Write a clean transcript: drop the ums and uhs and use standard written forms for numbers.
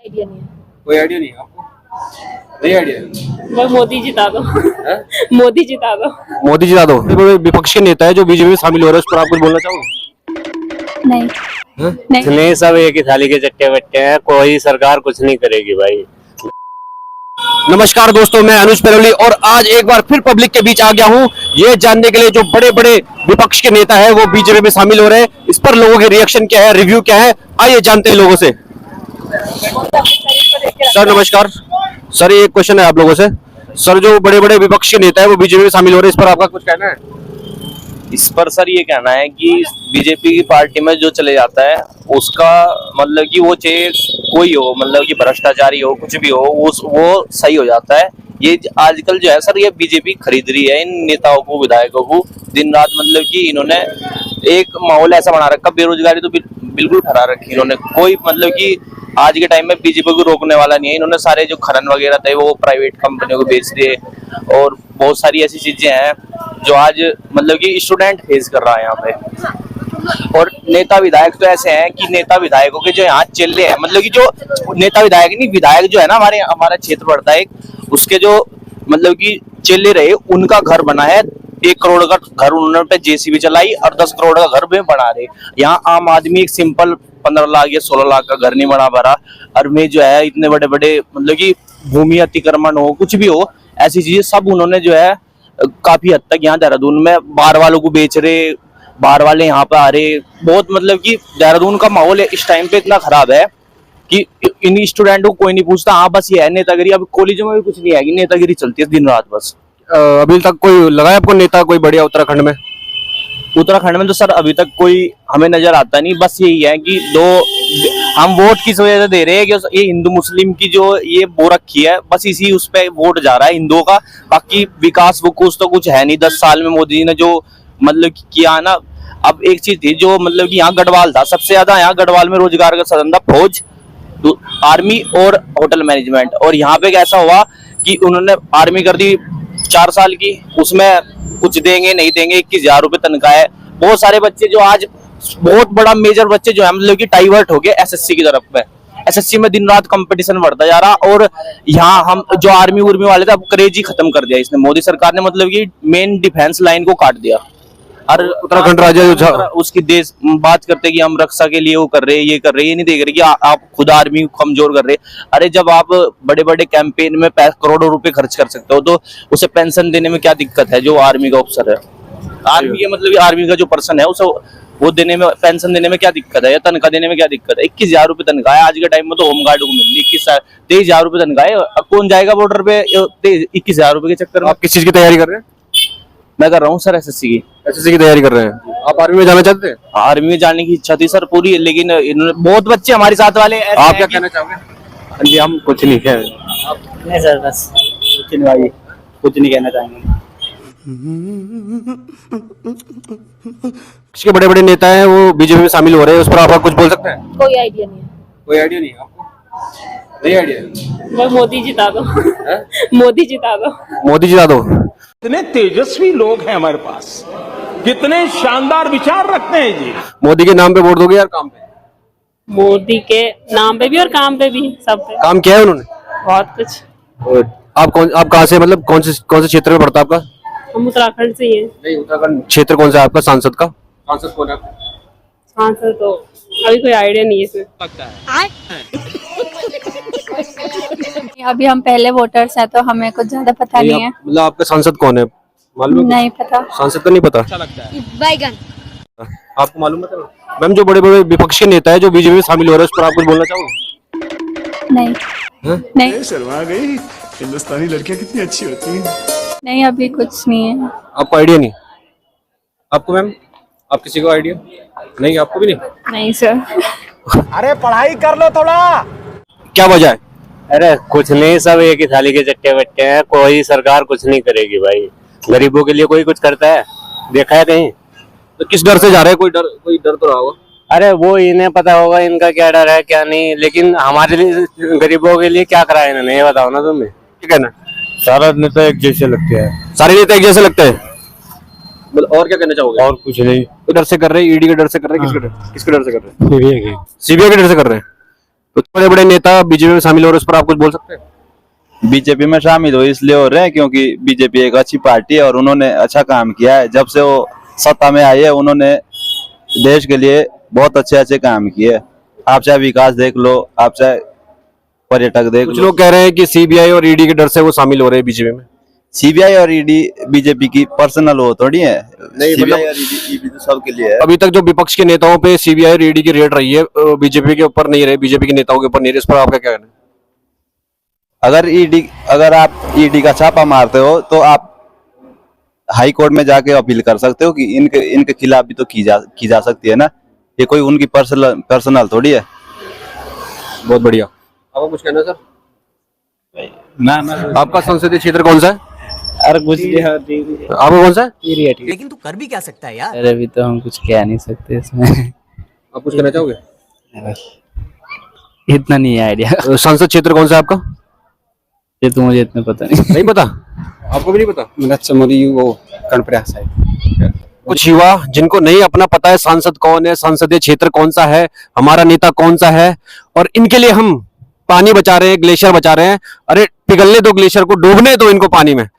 Idea नहीं है। कोई आइडिया नहीं है आपको? नहीं आइडिया। वो मोदी जिता दो। मोदी जिता दो। मोदी जिता दो। विपक्ष के नेता है जो बीजेपी में शामिल हो रहे हैं, उस पर आप कुछ बोलना चाहोगे? नहीं नहीं नहीं, सब एक ही थाली के चट्टे बट्टे हैं, कोई सरकार कुछ नहीं करेगी भाई। नमस्कार दोस्तों, मैं अनुज पेरोली और आज एक बार फिर पब्लिक के बीच आ गया हूं ये जानने के लिए जो बड़े बड़े विपक्ष के नेता है वो बीजेपी में शामिल हो रहे हैं। इस पर लोगों के रिएक्शन क्या है, रिव्यू क्या है, आइए जानते हैं लोगों से। सर नमस्कार। सर ये एक क्वेश्चन है आप लोगों से। सर जो बड़े बड़े विपक्ष के नेता है वो बीजेपी में शामिल हो रहे हैं, इस पर आपका कुछ कहना है? इस पर सर ये कहना है कि बीजेपी की पार्टी में जो चले जाता है उसका मतलब कि वो चाहे कोई हो, मतलब कि भ्रष्टाचारी हो, कुछ भी हो, वो सही हो जाता है। ये आजकल जो है सर ये बीजेपी खरीद रही है इन नेताओं को, विधायकों को दिन रात। मतलब कि इन्होंने एक माहौल ऐसा बना रखा, बेरोजगारी तो बिल्कुल फैला रखी इन्होंने। कोई मतलब कि आज के टाइम में बीजेपी को रोकने वाला नहीं है। इन्होंने सारे जो खनन वगैरह थे वो प्राइवेट कंपनियों को बेच दिए और बहुत सारी ऐसी चीजें हैं जो आज मतलब कि स्टूडेंट फेस कर रहा है यहाँ पे। और नेता विधायक तो ऐसे हैं कि नेता विधायकों के जो यहाँ चेले हैं, मतलब कि जो नेता विधायक नहीं, विधायक जो है ना हमारा क्षेत्र पड़ता है, उसके जो मतलब कि चेले रहे उनका घर बना है। 1 करोड़ का घर उन्होंने पे जेसीबी चलाई और 10 करोड़ का घर भी बना रहे। यहाँ आम आदमी एक सिंपल 15 लाख या 16 लाख का घर नहीं बना पा रहा। और में जो है इतने बड़े बड़े मतलब कि भूमि अतिक्रमण हो, कुछ भी हो, ऐसी चीजें सब उन्होंने जो है काफी हद तक यहाँ देहरादून में बाहर वालों को बेच रहे, बाहर वाले यहाँ पे आ रहे। बहुत मतलब कि देहरादून का माहौल इस टाइम पे इतना खराब है कि इन स्टूडेंटों को कोई नहीं पूछता। हाँ बस ये है नेतागिरी। अब कॉलेजों में भी कुछ नहीं है कि नेतागिरी चलती है दिन रात बस। अभी तक कोई लगा है आपको नेता कोई बढ़िया उत्तराखंड में? उत्तराखंड में तो सर अभी तक कोई हमें नजर आता नहीं। बस यही है कि हम वोट किस वजह से दे रहे हैं कि ये हिंदू मुस्लिम की जो ये वो रखी है, बस इसी उस पे वोट जा रहा है हिंदुओं का। बाकी विकास वकुस तो कुछ है नहीं। 10 साल में मोदी जी ने जो मतलब किया ना। अब एक चीज थी जो मतलब कि यहाँ गढ़वाल था, सबसे ज्यादा यहाँ गढ़वाल में रोजगार का साधन था फौज, आर्मी और होटल मैनेजमेंट। और यहाँ पे कैसा हुआ कि उन्होंने आर्मी कर दी 4 साल की, उसमें कुछ देंगे नहीं देंगे, 21,000 रुपए तनख्वाह है। बहुत सारे बच्चे जो आज बहुत बड़ा मेजर बच्चे जो है मतलब कि डाइवर्ट हो गए एसएससी की तरफ में। एसएससी में दिन रात कंपटीशन बढ़ता जा रहा। और यहाँ हम जो आर्मी उर्मी वाले थे अब क्रेज ही खत्म कर दिया इसने मोदी सरकार ने। मतलब कि मेन डिफेंस लाइन को काट दिया। और उत्तराखंड राज्य उसकी देश बात करते कि हम रक्षा के लिए वो कर रहे हैं, ये कर रहे हैं, ये नहीं देख रहे कि आप खुद आर्मी को कमजोर कर रहे। अरे जब आप बड़े बड़े कैंपेन में करोड़ों रुपए खर्च कर सकते हो तो उसे पेंशन देने में क्या दिक्कत है? जो आर्मी का ऑफिसर है, आर्मी के मतलब आर्मी का जो पर्सन है उसे वो देने में, पेंशन देने में क्या दिक्कत है या तनख्वाह देने में क्या दिक्कत है? 21,000 रुपए तनख्वाह है आज के टाइम में। तो होमगार्ड को मिल रही 23,000 रुपए तनख्वाह है। अब कौन जाएगा बॉर्डर पे 21,000 रुपए के चक्कर में? आप किस चीज की तैयारी कर रहे हैं? मैं कर रहा हूँ सर एसएससी की। एसएससी की तैयारी कर रहे हैं? आप आर्मी में जाना चाहते हैं? आर्मी में जाने की इच्छा थी सर पूरी, लेकिन इन्होंने बहुत बच्चे हमारे साथ वाले। आप क्या कहना चाहोगे? जी हम कुछ नहीं कह रहे। नहीं सर, बस कुछ नहीं भाई, कुछ नहीं कहना चाहेंगे। इसके बड़े बड़े नेता हैं वो बीजेपी में शामिल हो रहे हैं, उस पर आप कुछ बोल सकते हैं? कोई आइडिया नहीं है। कोई आइडिया नहीं है आपको? नहीं आइडिया। वो मोदी जिता दो। मोदी जिता दो। मोदी जिता दो। कितने तेजस्वी लोग हैं हमारे पास, कितने शानदार विचार रखते हैं जी। मोदी के नाम पे वोट दोगे यार काम पे? मोदी के नाम पे भी और काम पे भी, सब पे। काम किया है उन्होंने बहुत कुछ। और आप कहाँ से, मतलब कौन से क्षेत्र में पड़ता है आपका? हम उत्तराखंड से ही हैं। नहीं, उत्तराखंड क्षेत्र कौन सा है आपका? सांसद का सांसद कौन है? सांसद तो अभी कोई आइडिया नहीं है इसमें। अभी हम पहले वोटर्स हैं तो हमें कुछ ज्यादा पता नहीं है। मतलब आपका सांसद कौन है मालूम है? नहीं पता। सांसद का नहीं पता? बैगन। आपको मालूम है? मैम जो बड़े बड़े विपक्ष के नेता है जो बीजेपी में शामिल हो रहे हैं, उस पर आप कुछ बोलना चाहोगे? नहीं नहीं शर्मा गई, हिंदुस्तानी लड़कियां कितनी अच्छी होती हैं। नहीं, अभी कुछ नहीं है। आपको आइडिया नहीं? आपको मैम, आप किसी को आइडिया नहीं? आपको भी नहीं? नहीं सर। अरे पढ़ाई कर लो थोड़ा। क्या वजह है? अरे कुछ नहीं, सब एक ही थाली के चट्टे बट्टे हैं, कोई सरकार कुछ नहीं करेगी भाई। गरीबों के लिए कोई कुछ करता है? देखा है कहीं? तो किस डर से जा रहे हैं? कोई डर तो रहा होगा। अरे वो इन्हें पता होगा इनका क्या डर है क्या नहीं, लेकिन हमारे लिए गरीबों के लिए क्या करा है इन्होंने, ये बताओ ना तुम्हें। क्या कहना? सारा नेता एक जैसे लगते हैं। सारे नेता एक जैसे लगते हैं? और क्या कहना चाहोगे? और कुछ नहीं। डर से कर रहे हैं? ईडी के डर से कर रहे हैं? किसके डर से कर रहे हैं? सीबीआई के डर से कर रहे हैं। तो बड़े बड़े नेता बीजेपी में शामिल हो रहे हैं, उस पर आप कुछ बोल सकते हैं? बीजेपी में शामिल हो इसलिए हो रहे हैं क्योंकि बीजेपी एक अच्छी पार्टी है और उन्होंने अच्छा काम किया है। जब से वो सत्ता में आई है उन्होंने देश के लिए बहुत अच्छे अच्छे काम किए। आप चाहे विकास देख लो, आप चाहे पर्यटक देख कुछ लो। लोग कह रहे हैं कि सीबीआई और ईडी के डर से वो शामिल हो रहे हैं बीजेपी में। सीबीआई और ईडी बीजेपी की पर्सनल वो थोड़ी है। नहीं, सीबीआई मतलब- और ईडी तो सबके लिए है। अभी तक जो विपक्ष के नेताओं पे सीबीआई और ईडी की रेड रही है, बीजेपी के ऊपर नहीं रहे, बीजेपी के नेताओं के ऊपर नहीं रहे, इस पर आपका क्या कहना है? अगर आप ईडी का छापा मारते हो तो आप हाई कोर्ट में जाके अपील कर सकते हो कि इनके खिलाफ भी तो की जा सकती है ना। ये कोई उनकी पर्सनल थोड़ी है। बहुत बढ़िया। आपको कुछ कहना है सर? ना आपका संसदीय क्षेत्र कौन सा है? अरे कुछ आपका कौन सा है? लेकिन तू कर भी क्या सकता है यार। अरे अभी तो हम कुछ कह नहीं सकते इसमें। आप कुछ कहना चाहोगे? इतना नहीं है आइडिया। संसद क्षेत्र कौन सा है आपका? ये तो मुझे इतना पता नहीं। नहीं पता? आपको भी नहीं पता? मेरा चमोली वो कर्णप्रयाग साइड। कुछ युवा जिनको नहीं अपना पता है सांसद कौन है, संसदीय क्षेत्र कौन सा है, हमारा नेता कौन सा है, और इनके लिए हम पानी बचा रहे हैं, ग्लेशियर बचा रहे हैं। अरे पिघलने दो ग्लेशियर को, डूबने दो इनको पानी में।